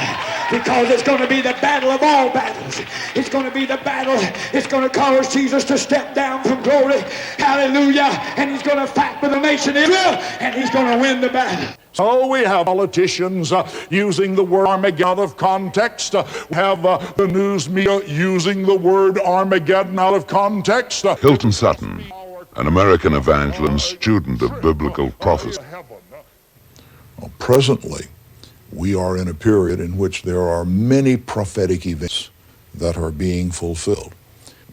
because it's going to be the battle of all battles. It's going to be the battle. It's going to cause Jesus to step down from glory. Hallelujah. And he's going to fight for the nation Israel, and he's going to win the battle. So we have politicians using the word Armageddon out of context. We have the news media using the word Armageddon out of context. Hilton Sutton, an American evangelist and student of biblical prophecy. Well, presently, we are in a period in which there are many prophetic events that are being fulfilled,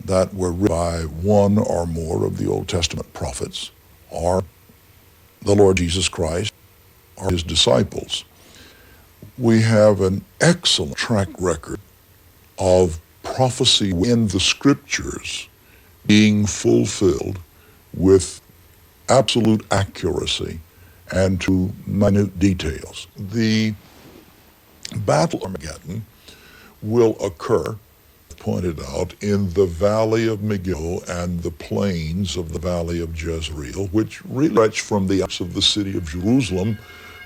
that were written by one or more of the Old Testament prophets, or the Lord Jesus Christ, or his disciples. We have an excellent track record of prophecy in the scriptures being fulfilled with absolute accuracy and to minute details. The Battle of Armageddon will occur, pointed out, in the valley of Megiddo and the plains of the valley of Jezreel, which really stretch from the Alps of the city of Jerusalem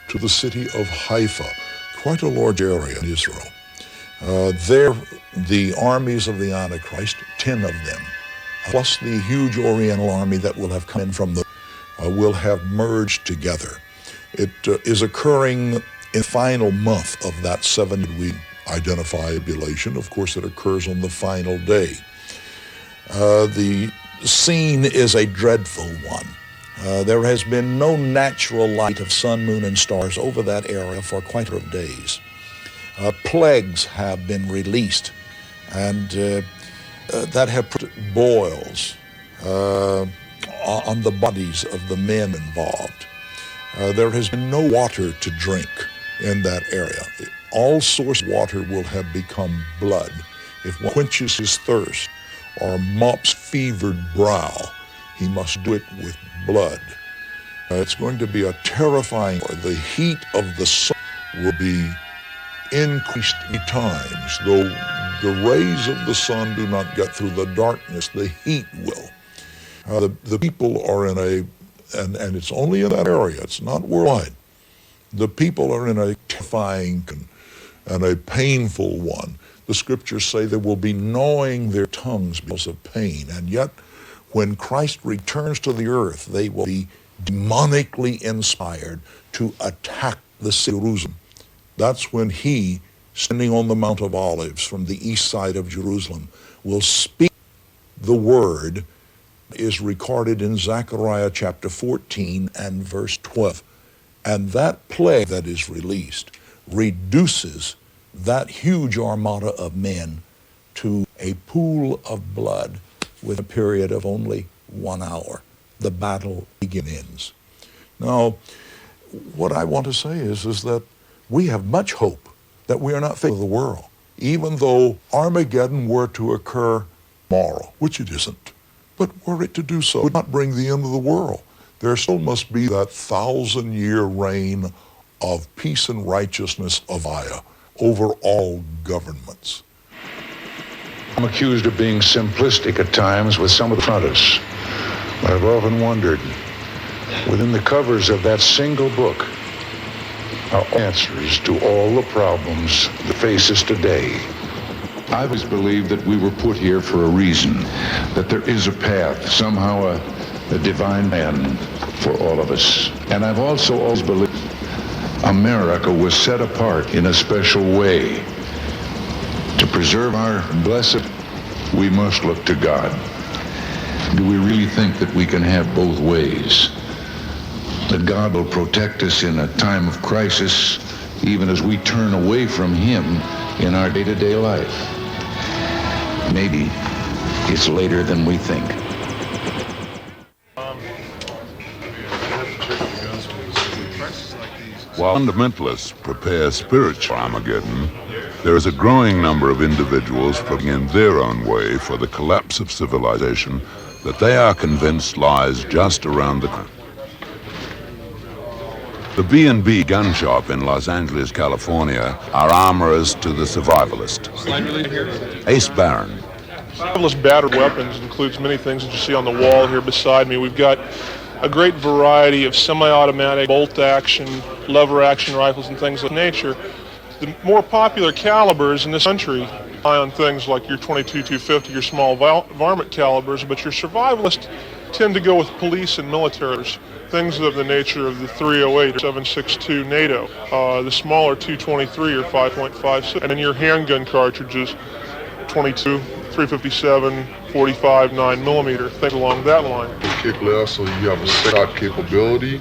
to the city of Haifa, quite a large area in Israel. There, the armies of the Antichrist, 10 of them, plus the huge Oriental army that will have come in from the, will have merged together. It is occurring in the final month of that 7-week identifiabilization. Of course, it occurs on the final day. The scene is a dreadful one. There has been no natural light of sun, moon, and stars over that area for quite a number of days. Plagues have been released, and that have put boils on the bodies of the men involved. There has been no water to drink in that area. All source water will have become blood. If one quenches his thirst or mops fevered brow. He must do it with blood. It's going to be a terrifying, the heat of the sun will be increased many times. Though the rays of the sun do not get through the darkness, the heat will. The people are in and it's only in that area, it's not worldwide. The people are in a terrifying and a painful one. The scriptures say they will be gnawing their tongues because of pain, and yet when Christ returns to the earth, they will be demonically inspired to attack the city of Jerusalem. That's when he, standing on the Mount of Olives from the east side of Jerusalem, will speak the word, is recorded in Zechariah chapter 14 and verse 12. And that plague that is released reduces that huge armada of men to a pool of blood with a period of only 1 hour. The battle begins. Now, what I want to say is that we have much hope that we are not fate of the world, even though Armageddon were to occur tomorrow, which it isn't. But were it to do so, it would not bring the end of the world. There still must be that 1,000-year reign of peace and righteousness of Aya over all governments. I'm accused of being simplistic at times with some of the frontists. But I've often wondered, within the covers of that single book, are answers to all the problems that face us today. I've always believed that we were put here for a reason, that there is a path, somehow a divine plan for all of us. And I've also always believed America was set apart in a special way. To preserve our blessed, we must look to God. Do we really think that we can have both ways? That God will protect us in a time of crisis, even as we turn away from Him in our day-to-day life? Maybe it's later than we think. While fundamentalists prepare spiritual Armageddon, there is a growing number of individuals putting in their own way for the collapse of civilization that they are convinced lies just around the corner. The B&B gun shop in Los Angeles, California, are armorers to the survivalist. Ace Barron. Survivalist battered weapons includes many things that you see on the wall here beside me. We've got a great variety of semi-automatic, bolt-action, lever-action rifles and things of nature. The more popular calibers in this country rely on things like your .22-250, your small varmint calibers, but your survivalists tend to go with police and military, things of the nature of the .308 or .762 NATO, the smaller .223 or 5.56, and then your handgun cartridges, .22, .357, .45, 9mm, things along that line. Kick left, so you have a shot capability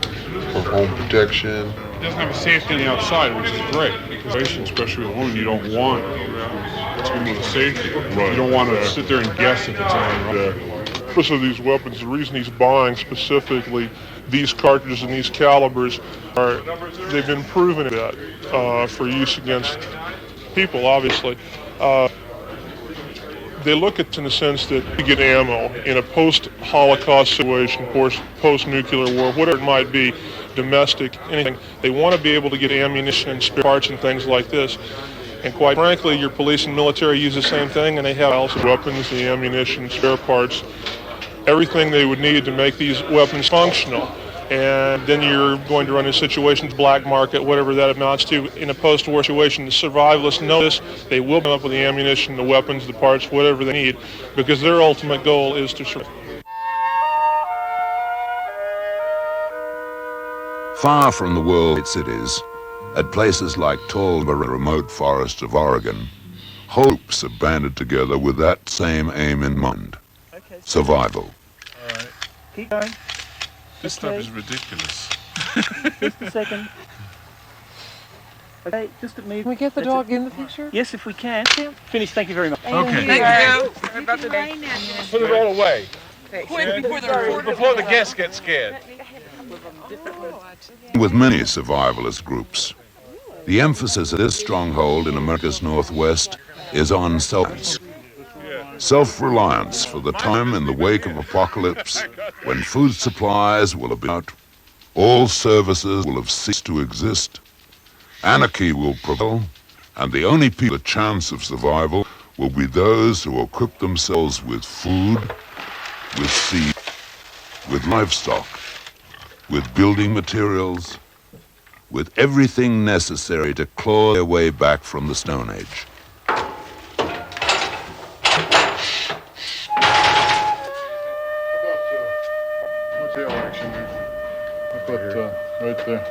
for home protection. It doesn't have a safety on the outside, which is great. Because especially with women, you don't want to be with a safety. Right. You don't want to sit there and guess if it's on there. The purpose of these weapons, the reason he's buying specifically these cartridges and these calibers they've been proven that for use against people, obviously. They look at it in the sense that you get ammo in a post-Holocaust situation, post-nuclear war, whatever it might be, domestic, anything. They want to be able to get ammunition and spare parts and things like this. And quite frankly, your police and military use the same thing, and they have also weapons, the ammunition, spare parts, everything they would need to make these weapons functional. And then you're going to run into situations, black market, whatever that amounts to. In a post-war situation, the survivalists know this. They will come up with the ammunition, the weapons, the parts, whatever they need, because their ultimate goal is to survive. Far from the world cities, at places like tall, remote forests of Oregon, hopes have banded together with that same aim in mind. Okay. Survival. All right. Keep going. This stuff is ridiculous. Just a second. Okay, just at me. Can we get the dog in the picture? Yes, if we can. Finish, thank you very much. Okay. Thank you. Sorry about the day. Put it all away. Before the guests get scared. With many survivalist groups, the emphasis of this stronghold in America's Northwest is on self-defense. Self-reliance for the time in the wake of apocalypse, when food supplies will have been out, all services will have ceased to exist, anarchy will prevail, and the only people with a chance of survival will be those who equip themselves with food, with seed, with livestock, with building materials, with everything necessary to claw their way back from the Stone Age. What's the election there? Right there.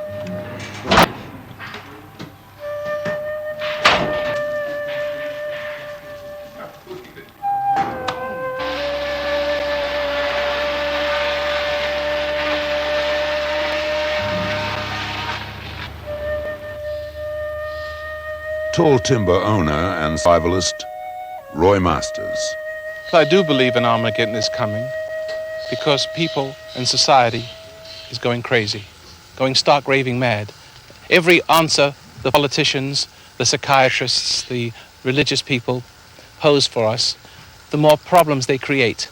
Tall timber owner and survivalist Roy Masters. I do believe an Armageddon is coming because people and society is going crazy, going stark raving mad. Every answer the politicians, the psychiatrists, the religious people pose for us, the more problems they create.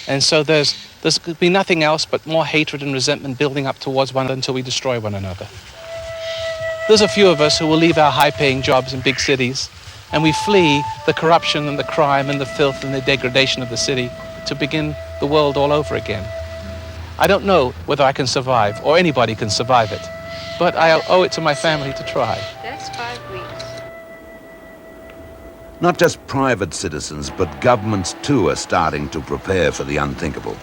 And so there's could be nothing else but more hatred and resentment building up towards one another until we destroy one another. There's a few of us who will leave our high-paying jobs in big cities, and we flee the corruption and the crime and the filth and the degradation of the city to begin the world all over again. I don't know whether I can survive, or anybody can survive it, but I owe it to my family to try. That's 5 weeks. Not just private citizens, but governments too are starting to prepare for the unthinkable.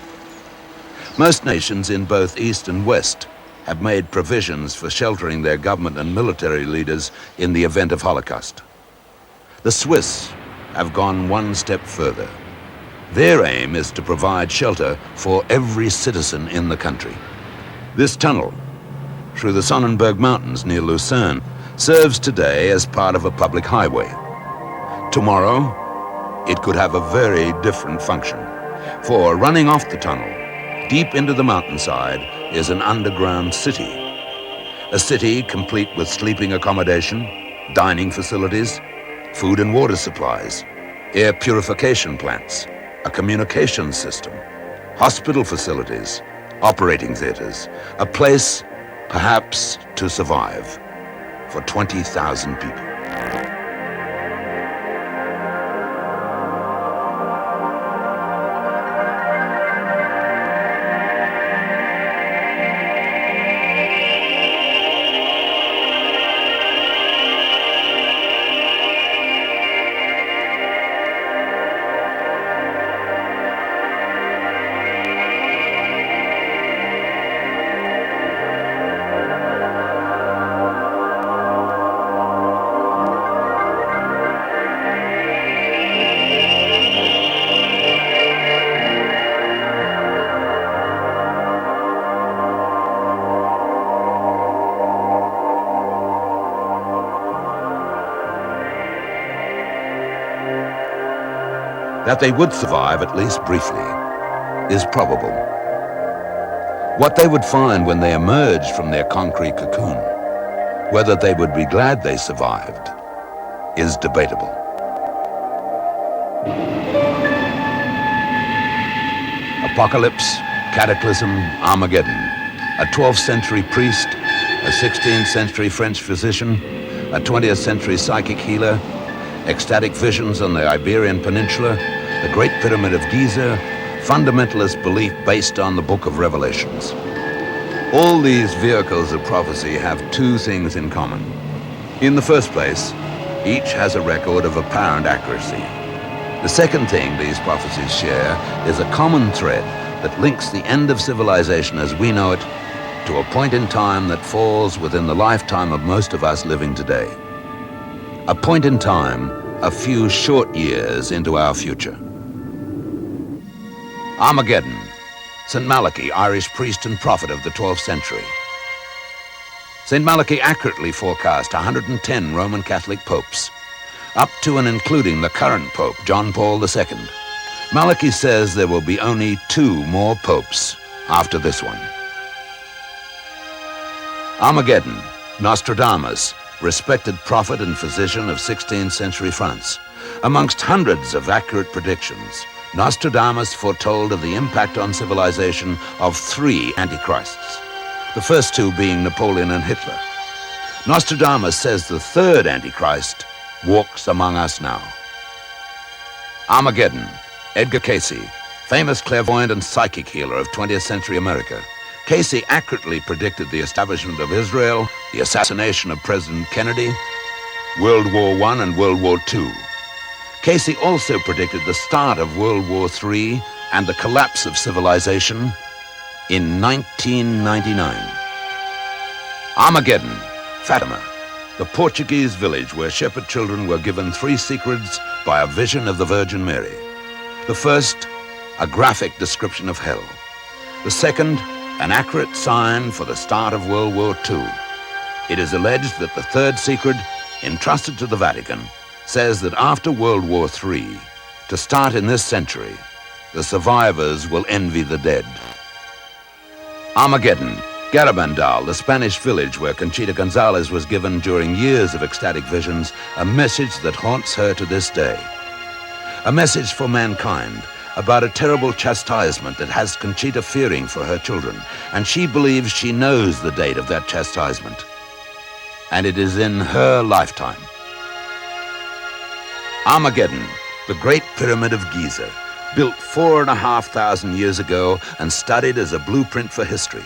Most nations in both East and West have made provisions for sheltering their government and military leaders in the event of Holocaust. The Swiss have gone one step further. Their aim is to provide shelter for every citizen in the country. This tunnel through the Sonnenberg Mountains near Lucerne serves today as part of a public highway. Tomorrow, it could have a very different function, for running off the tunnel, deep into the mountainside, is an underground city. A city complete with sleeping accommodation, dining facilities, food and water supplies, air purification plants, a communications system, hospital facilities, operating theaters, a place, perhaps, to survive for 20,000 people. That they would survive, at least briefly, is probable. What they would find when they emerged from their concrete cocoon, whether they would be glad they survived, is debatable. Apocalypse, cataclysm, Armageddon. A 12th century priest, a 16th century French physician, a 20th century psychic healer, ecstatic visions on the Iberian Peninsula, the Great Pyramid of Giza, fundamentalist belief based on the Book of Revelations. All these vehicles of prophecy have two things in common. In the first place, each has a record of apparent accuracy. The second thing these prophecies share is a common thread that links the end of civilization as we know it to a point in time that falls within the lifetime of most of us living today. A point in time a few short years into our future. Armageddon, St. Malachy, Irish priest and prophet of the 12th century. St. Malachy accurately forecast 110 Roman Catholic popes, up to and including the current Pope, John Paul II. Malachy says there will be only 2 more popes after this one. Armageddon, Nostradamus, respected prophet and physician of 16th century France, Amongst hundreds of accurate predictions, Nostradamus foretold of the impact on civilization of 3 antichrists, the first 2 being Napoleon and Hitler. Nostradamus says the 3rd antichrist walks among us now. Armageddon, Edgar Cayce, famous clairvoyant and psychic healer of 20th century America. Cayce accurately predicted the establishment of Israel, the assassination of President Kennedy, World War I and World War II. Cayce also predicted the start of World War III and the collapse of civilization in 1999. Armageddon, Fatima, the Portuguese village where shepherd children were given 3 secrets by a vision of the Virgin Mary. The first, a graphic description of hell. The second, an accurate sign for the start of World War II. It is alleged that the 3rd secret, entrusted to the Vatican, says that after World War III, to start in this century, the survivors will envy the dead. Armageddon, Garabandal, the Spanish village where Conchita Gonzalez was given during years of ecstatic visions, a message that haunts her to this day. A message for mankind about a terrible chastisement that has Conchita fearing for her children, and she believes she knows the date of that chastisement. And it is in her lifetime. Armageddon, the Great Pyramid of Giza, built 4,500 years ago and studied as a blueprint for history.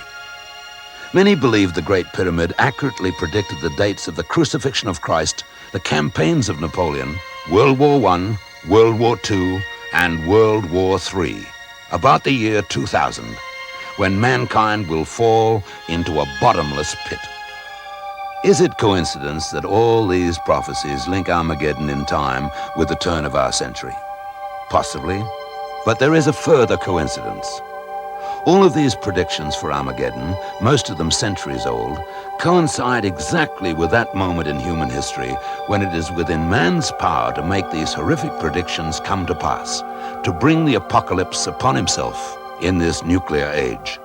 Many believe the Great Pyramid accurately predicted the dates of the crucifixion of Christ, the campaigns of Napoleon, World War I, World War II, and World War III, about the year 2000, when mankind will fall into a bottomless pit. Is it coincidence that all these prophecies link Armageddon in time with the turn of our century? Possibly, but there is a further coincidence. All of these predictions for Armageddon, most of them centuries old, coincide exactly with that moment in human history when it is within man's power to make these horrific predictions come to pass, to bring the apocalypse upon himself in this nuclear age.